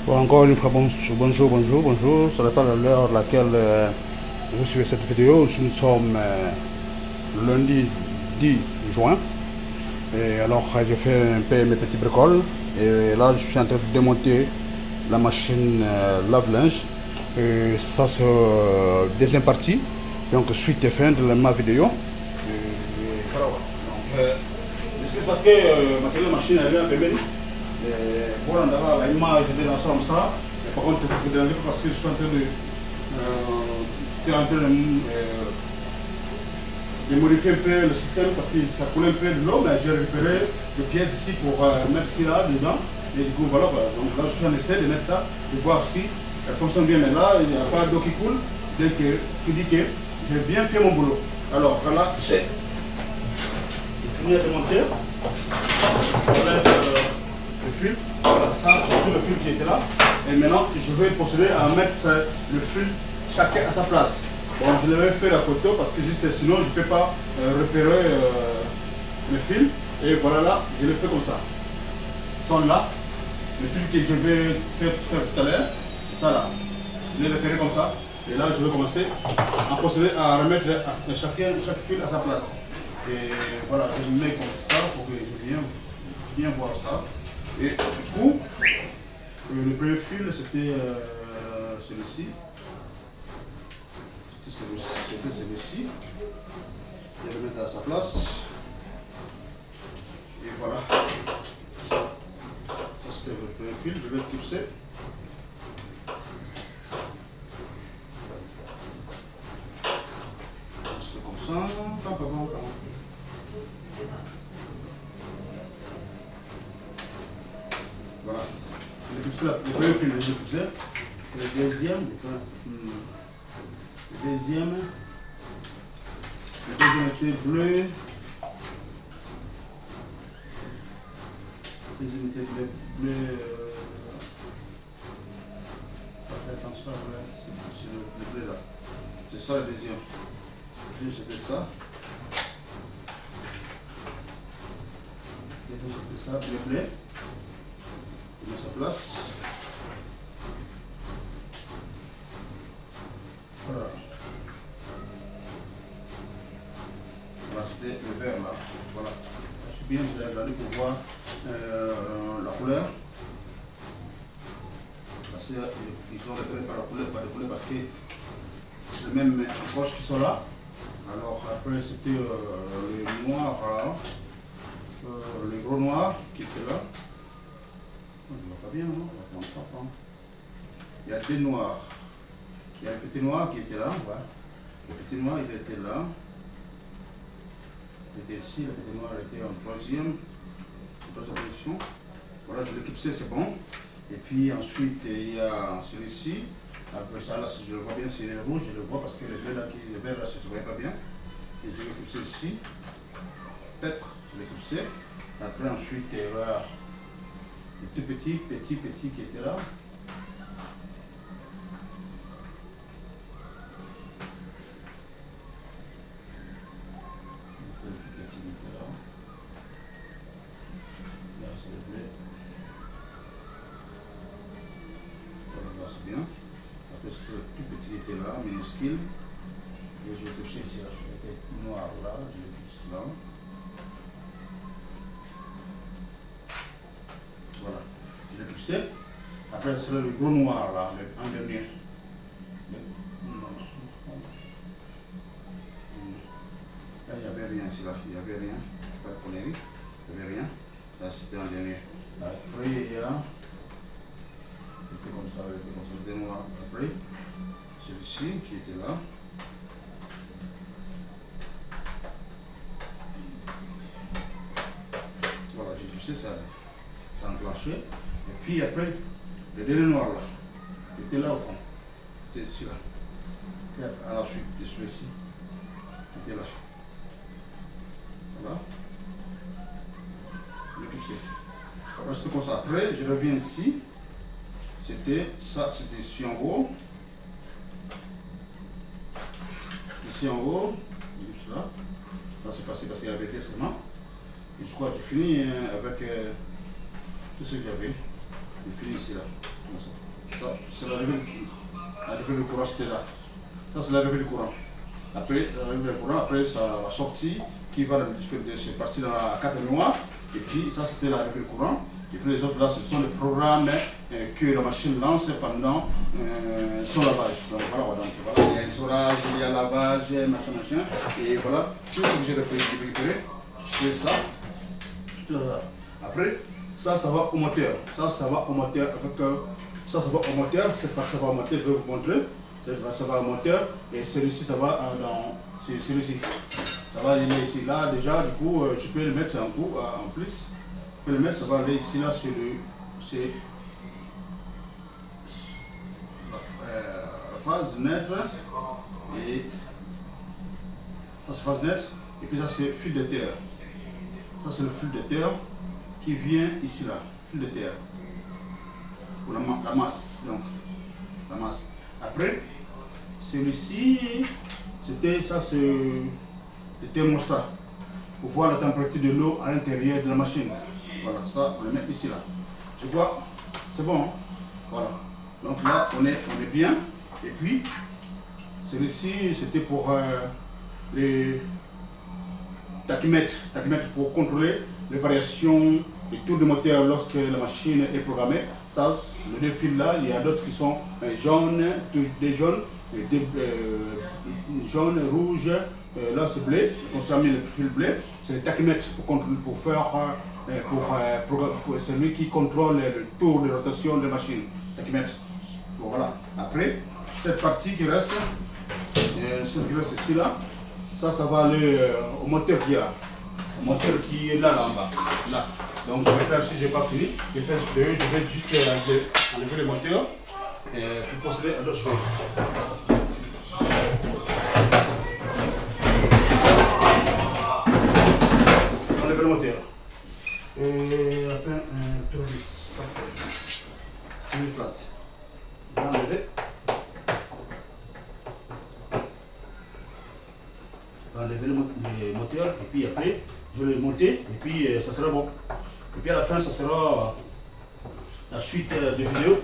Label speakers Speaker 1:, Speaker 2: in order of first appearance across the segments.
Speaker 1: Bon, encore une fois, bonjour. Ce n'est pas l'heure à laquelle je suis cette vidéo. Nous sommes lundi 10 juin. Et alors, j'ai fait un peu mes petits bricoles. Et là, je suis en train de démonter la machine lave-linge. Et ça, c'est deuxième partie. Donc, suite et fin de ma vidéo. Et voilà. Donc, c'est parce que ma machine elle est un peu belle. Voilà, la image de l'ensemble ça. Mais par contre, il faut déranger parce que je suis en train de modifier un peu le système parce que ça coulait un peu de l'eau, mais j'ai récupéré des pièces ici pour mettre cela dedans. Et du coup, voilà, donc là, je suis en essai de mettre ça, de voir si elle fonctionne bien. Mais là, il n'y a pas d'eau qui coule, donc qui dit que j'ai bien fait mon boulot. Alors, voilà, j'ai fini de monter. Voilà, le fil, voilà, ça, c'est tout le fil qui était là. Et maintenant, je vais procéder à mettre le fil chacun à sa place. Bon, je l'avais fait la photo parce que juste sinon, je ne peux pas repérer le fil. Et voilà, là, je l'ai fait comme ça. Ils sont là. Le fil que je vais faire tout à l'heure, c'est ça là. Je l'ai repéré comme ça. Et là, je vais commencer à procéder à remettre chaque fil à sa place. Et voilà, je le mets comme ça pour que je vienne bien voir ça. Et du coup, le premier fil, c'était celui-ci. C'était celui-ci. Je vais le mettre à sa place. Et voilà. Ça, c'était le premier fil. Je vais le clipser. C'est comme ça. Voilà. Je clipsé le premier fil, je l'ai clipsé. Le deuxième était bleu. Le deuxième était bleu. Faites attention à c'est le bleu là. C'est ça le deuxième. Le deuxième c'était ça. Le deuxième c'était ça, bleu. Il met sa place. Voilà. Voilà, c'était le vert là. Voilà. Je suis bien, je l'ai regardé pour voir la couleur. Parce qu'ils sont repérés par la couleur, pas de couleur, parce que c'est les mêmes approches qui sont là. Alors après c'était le noir là. Le gros noir qui était là. On ne voit pas bien, non? On ne voit pas. Il y a deux noirs. Il y a le petit noir qui était là. Ouais. Le petit noir, il était là. Il était ici. Le petit noir était en troisième position. Voilà, je l'ai clipsé, c'est bon. Et puis ensuite, il y a celui-ci. Après ça, là, si je le vois bien, c'est le rouge. Je le vois parce que le bleu là, le vert là, ça ne se voyait pas bien. Et je l'ai clipsé ici. Peut-être, je l'ai clipsé. Après, ensuite, il y aura le tout petit qui était là. C'est bien. Après, ce tout petit qui était là, minuscule. Et je vais toucher ici, là. Il était noir là, je le touche là. Voilà. Je l'ai touché. Après, ce sera le gros noir là, en dernier. Là, il n'y avait rien ici là. Il n'y avait rien. Pas de conneries. Il n'y avait rien. Là, c'était en dernier. Après, il y a. C'était comme ça, c'était noir. Après, celui-ci qui était là. Voilà, j'ai poussé, ça a enclenché. Et puis après, le dernier noir là, il était là au fond. C'était ici là. Et à la suite de celui-ci, il était là. Voilà. Je l'ai poussé. Après, c'était comme ça. Après, je reviens ici. C'était ça, c'était ici en haut. Ici en haut, juste là. Là c'est facile parce qu'il y avait des seulement. Et je crois que j'ai fini avec tout ce que j'avais. Il finit ici là. Ça, c'est l'arrivée du courant, c'était là. Ça, c'est l'arrivée du courant. Après, l'arrivée du courant, après, ça la sortie qui va c'est parti dans la carte mémoire. Et puis, ça, c'était l'arrivée du courant. Et puis, les autres là, ce sont les programmes que la machine lance pendant son lavage. Donc, voilà, il y a un sourage, il y a lavage, machin. Et voilà, tout ce que j'ai récupéré, c'est ça. Après, ça va au moteur. Ça va au moteur avec. Ça va au moteur. Cette partie, ça va au moteur. Je vais vous montrer. Ça va au moteur. Et celui-ci, ça va dans. C'est celui-ci. Ça va aller ici. Là, déjà, du coup, je peux le mettre en plus. Je peux le mettre. Ça va aller ici, là, sur le. C'est. La phase neutre. Et. Ça, c'est phase neutre. Et puis, ça, c'est fil de terre. Ça, c'est le fil de terre qui vient ici là, fil de terre, pour la masse, donc, la masse. Après, celui-ci, c'était ça, c'est le thermostat, pour voir la température de l'eau à l'intérieur de la machine. Voilà, ça, on le met ici là. Je vois, c'est bon, hein? Voilà. Donc là, on est bien. Et puis, celui-ci, c'était pour les tachymètres pour contrôler les variations des tours de moteur lorsque la machine est programmée. Ça, les deux fils là, il y a d'autres qui sont jaunes, des jaunes, jaunes, rouges, là c'est blé, on s'est mis le fil blé, c'est le tachymètre pour contrôler, pour celui qui contrôle le tour de rotation de la machine, tachymètre. Bon, voilà. Après, cette partie qui reste, ici là, ça va aller au moteur qui est là. Le moteur qui est là, en bas. Là. Donc je vais faire, si je n'ai pas fini, je vais juste enlever le moteur pour procéder à d'autres choses. Enlever le moteur. Et après un tournevis. Une plate. Je vais enlever. Enlever le moteur et puis après je vais le monter et puis ça sera bon. Et puis à la fin ça sera la suite de vidéo.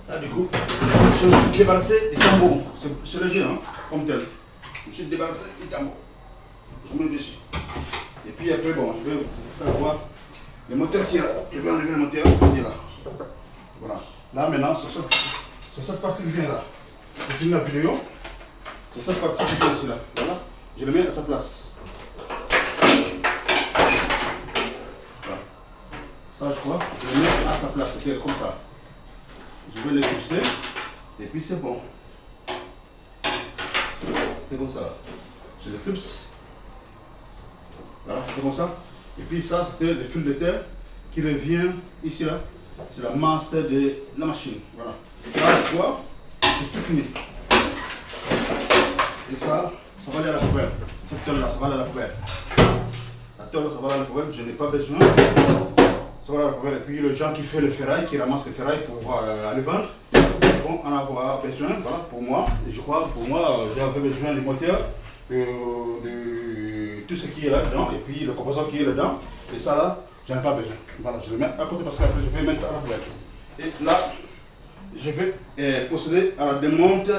Speaker 1: Là du coup je me suis débarrassé des tambours. C'est léger hein, comme tel. Je me suis débarrassé des tambours. Je mets dessus. Et puis après bon je vais vous faire voir le moteur qui est là. Je vais enlever le moteur qui est là. Voilà. Là maintenant c'est cette partie qui vient là. C'est fini la vidéo. C'est cette partie qui est ici là. Voilà. Je le mets à sa place. Voilà. Ça je crois, je le mets à sa place. C'est comme ça. Je vais le clipser. Et puis c'est bon. C'est comme ça là. Je le clipse. Voilà, c'est comme ça. Et puis ça c'était le fil de terre qui revient ici là. C'est la masse de la machine. Voilà. Là je crois, c'est tout fini. Et ça va aller à la poubelle. Cette tonne là, ça va aller à la poubelle. La tonne là, ça va aller à la poubelle, je n'ai pas besoin. Ça va aller à la poubelle. Et puis les gens qui font le ferraille, qui ramassent le ferraille pour aller vendre, ils vont en avoir besoin. Voilà, pour moi. Et je crois, pour moi, j'avais besoin du moteur, de tout ce qui est là-dedans, et puis le composant qui est là-dedans. Et ça là, j'en ai pas besoin. Voilà, je le mets à côté parce qu'après je vais mettre à la poubelle. Et là, je vais procéder à la démonte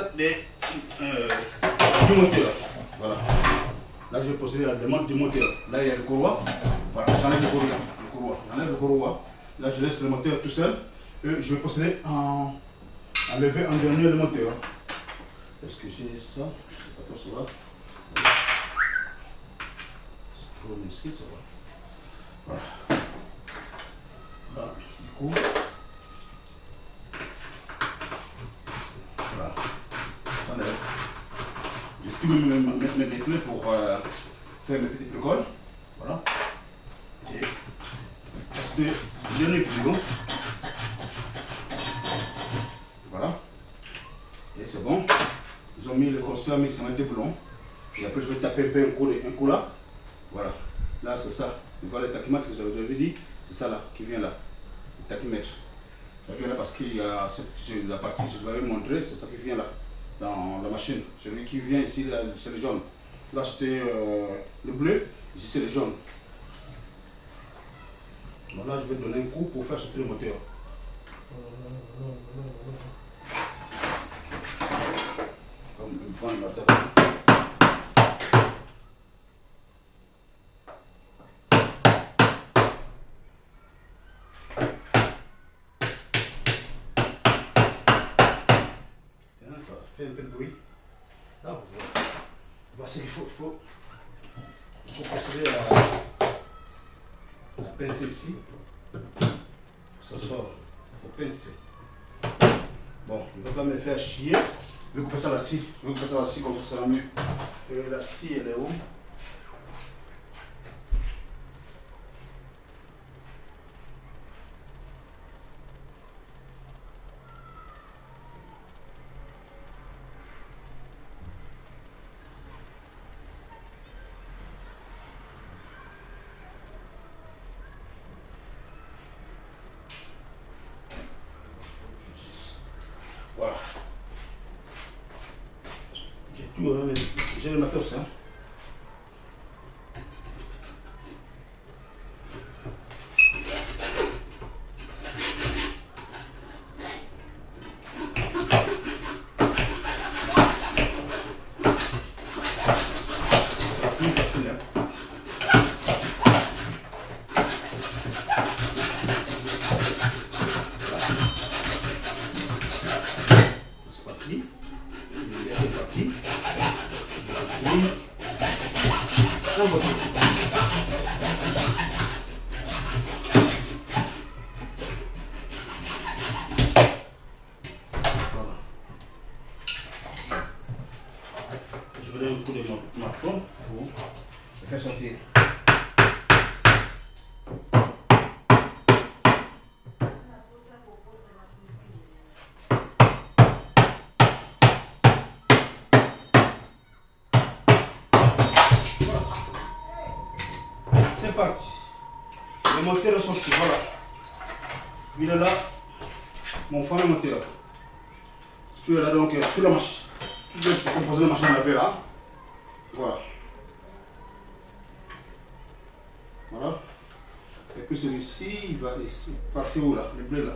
Speaker 1: du moteur. Voilà. Là, je vais procéder à la démonte du moteur. Là, il y a le courroie. Voilà, j'enlève le courroie. J'enlève le courroie. Là, je laisse le moteur tout seul. Et je vais procéder à lever en dernier le moteur. Est-ce que j'ai ça? Je ne sais pas trop, ça va. C'est trop minuscule, ça va. Voilà. Là, du coup. Voilà. J'enlève. J'ai pu mettre mes clés pour faire mes petits bricoles. Voilà. Et parce que je n'ai plus bon. Voilà. Et c'est bon. Ils ont mis le constructeur, mais ils ont mis des boulons. Et après je vais taper un coup là. Voilà. Là c'est ça. Voilà le tachymètre que j'avais dit. C'est ça là qui vient là. Le tachymètre. Ça vient là parce qu'il y a la partie que je vous avais montré, c'est ça qui vient là. Dans la machine. Celui qui vient ici, c'est le jaune. Là c'était le bleu, ici c'est le jaune. Voilà, je vais donner un coup pour faire sauter le moteur. Comme une pointe de terre. Fait un peu de bruit. Ça, voici qu'il faut procéder à pincer ici. Ça sort. Il faut pincer. Bon, il ne va pas me faire chier. Je vais couper ça à la scie. Je vais couper ça à la scie comme ça, ça va mieux. Et la scie, elle est où? Voilà. J'ai tout, hein, j'ai le matos, hein. Je vais donner un coup de marteau pour le faire sortir. C'est parti. Le moteur est sorti, voilà. Il est là, mon fameux moteur. Tu es là donc, tout la machine. Tout le composé de la machine à laver là. Voilà. Voilà. Et puis celui-ci, il va ici. Partir où là? Le blé là.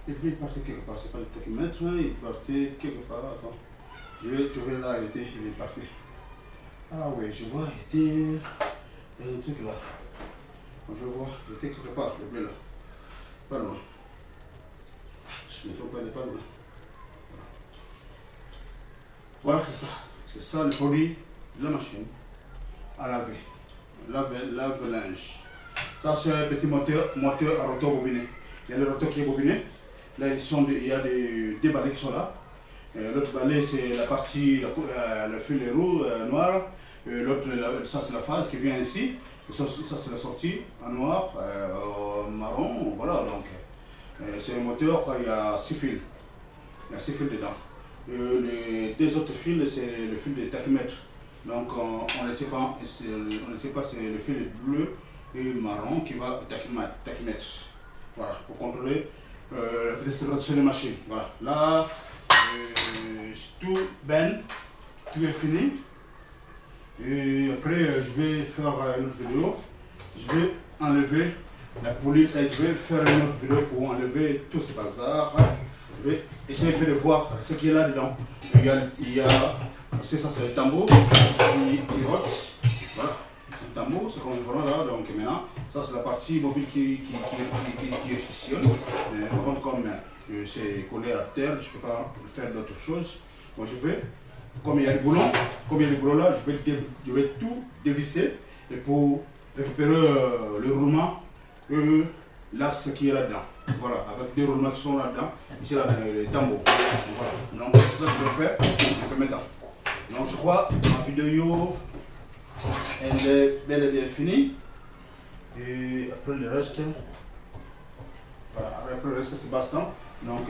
Speaker 1: Le blé partait quelque part. C'est pas le tachymètre, hein. Il partait quelque part. Attends. Je vais trouver là, il est parti. Ah oui, je vois, il était. Il y a un truc là. Je vois, il était quelque part, le blé là. Pas loin. Je ne me trompe pas, il n'est pas loin. Voilà, c'est ça. C'est ça le produit de la machine à laver. Lave-linge. Ça, c'est un petit moteur à rotor bobiné. Il y a le rotor qui est bobiné. Là, il y a des balais qui sont là. L'autre balai, c'est la partie, le fil roux noir. L'autre, ça, c'est la phase qui vient ici. Et ça c'est la sortie en noir, marron. Voilà, donc c'est un moteur, il y a 6 fils. Il y a 6 fils dedans. Les deux autres fils, c'est le fil de tachymètre. Donc on ne sait pas, c'est le fil bleu et marron qui va au tachymètre. Voilà, pour contrôler la vitesse de rotation des machines. Voilà, là, tout est fini. Et après, je vais faire une autre vidéo. Je vais enlever la police et je vais faire une autre vidéo pour enlever tous ces bazars. Je vais essayer de voir ce qu'il y a là-dedans. Il y a c'est ça, c'est le tambour qui rote. Voilà, le tambour, c'est comme voilà là. Donc maintenant, ça c'est la partie mobile qui fonctionne. Par contre, comme c'est collé à terre, je ne peux pas faire d'autres choses. Moi, je vais, comme il y a le boulon, là, je vais tout dévisser et pour récupérer le roulement et l'axe qui est là-dedans. Voilà, avec des roulements qui sont là-dedans. Ici, là, les tambours. Voilà. Donc, c'est ça que je vais faire maintenant. Donc, je crois que ma vidéo, elle est bel et bien finie. Et après le reste, voilà, après le reste, c'est basta. Donc,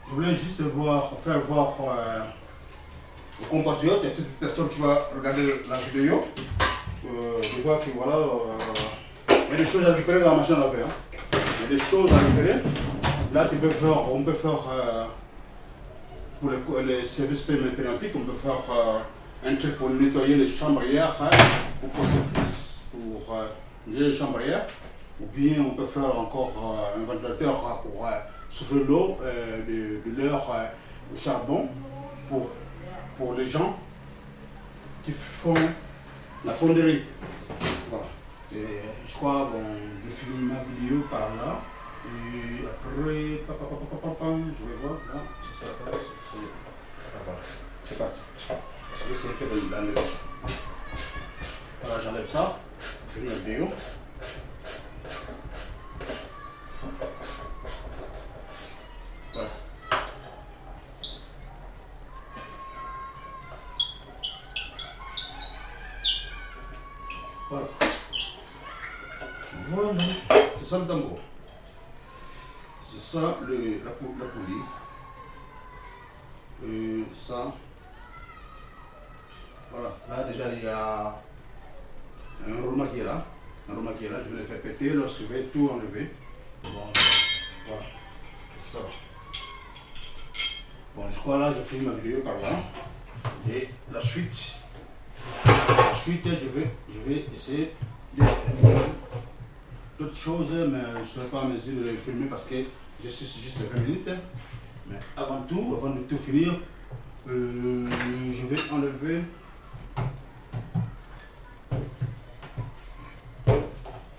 Speaker 1: je voulais juste faire voir aux compatriotes et toute personne qui va regarder la vidéo, de voir que voilà, il y a des choses à récupérer dans la machine à laver. Hein. Il y a des choses à récupérer. Là, on peut faire pour les services périmètriques, on peut faire un truc pour nettoyer les chambres hier, pour nettoyer les chambres hier. ou bien on peut faire encore un ventilateur pour souffler l'eau de leur charbon pour les gens qui font la fonderie. Voilà. Et je crois bon, je finis ma vidéo par là. Et après, je vais voir là, si ça passe. Voilà, c'est parti. Je vais essayer de l'enlever. Voilà, j'enlève ça. Je finis la vidéo. Voilà. Voilà. Voilà. C'est ça le tambour. C'est ça la poulie. Et ça. Voilà. Là déjà il y a un roulement qui est là. Un roulement qui est là. Je vais le faire péter lorsque je vais tout enlever. Bon, voilà. C'est ça. Bon, je crois là, je finis ma vidéo par là. Et la suite, je vais essayer d'autres choses, mais je ne serai pas en mesure de les filmer parce que je suis juste 20 minutes. Mais avant de tout finir, je vais enlever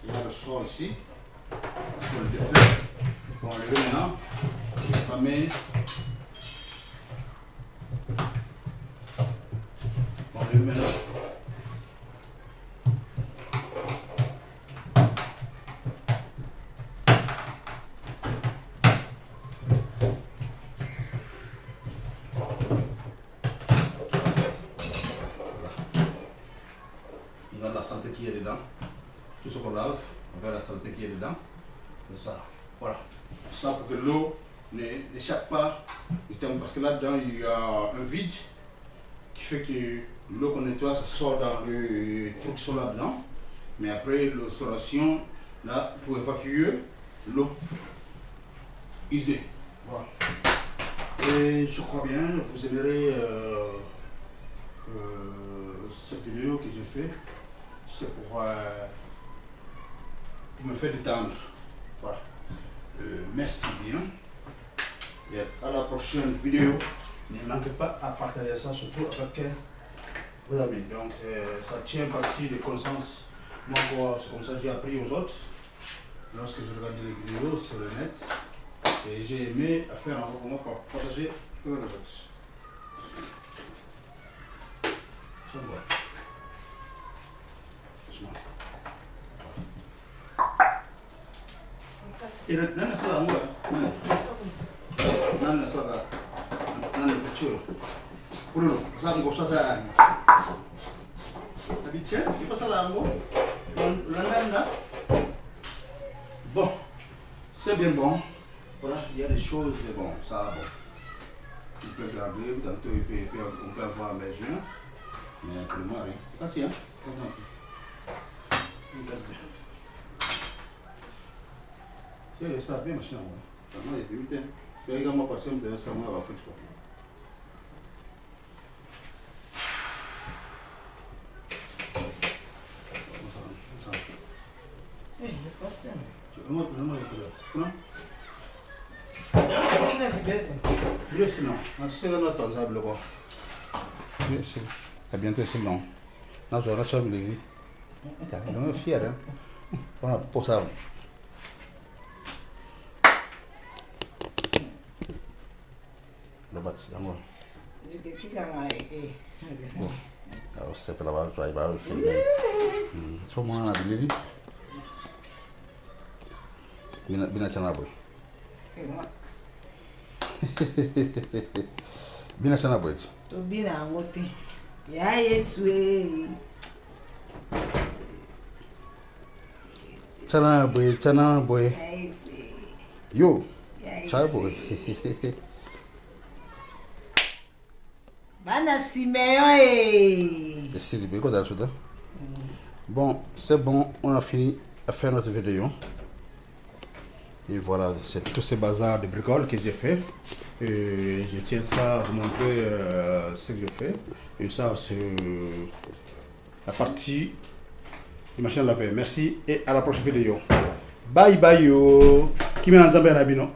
Speaker 1: le sort ici. Pour le défaire. Bon, enlever maintenant. Famille. Bon, enlever maintenant. On a la santé qui est dedans. Tout ce qu'on lave, on voit la santé qui est dedans. Et ça, voilà. Ça pour que l'eau n'échappe pas du terme. Parce que là-dedans, il y a un vide qui fait que l'eau qu'on nettoie, ça sort dans le truc qui sont là-dedans. Mais après, l'installation, là, pour évacuer l'eau usée. Voilà. Et je crois bien, vous aimerez cette vidéo que j'ai fait. C'est pour me faire détendre. Voilà. Merci bien. Et à la prochaine vidéo. Ne manquez pas à partager ça, surtout avec vos amis. Donc, ça tient partie des connaissances. Moi, c'est comme ça que j'ai appris aux autres. Lorsque je regarde les vidéos sur le net. Et j'ai aimé faire un recommandement pour partager avec les autres. Ça va. Et nana sala ngwa nana sala nana kuchuro kulo sa ngo sa habitué qui passe là ngo nana bon c'est bien bon voilà il y a des choses bon ça bon il peut garder tantôt on peut avoir besoin mais pour moi rien c'est ça hein c'est ça bien machin ouais ça m'a évité mais également parce que ça m'a va faire quoi
Speaker 2: Je vais passer.
Speaker 1: tu veux moi non
Speaker 2: C'est la vidéo.
Speaker 1: bien sûr non c'est là dans table quoi bien sûr à bientôt c'est non non je vais me lever on est fier hein on a pour ça le bâti yango bon alors c'est pas là il va filmer so mona na bilili bina chana boy bina chana boy
Speaker 2: to bina ngote ya yeswe
Speaker 1: chana boy yo chana boy
Speaker 2: Bana Siméon et
Speaker 1: c'est bien quoi ça. Bon, c'est bon, on a fini à faire notre vidéo. Et voilà, c'est tous ces bazars de bricoles que j'ai fait. Et je tiens ça à vous montrer ce que j'ai fait. Et ça, c'est la partie du machin lavé. Merci et à la prochaine vidéo. Bye bye yo. Qui met ensemble un habit non?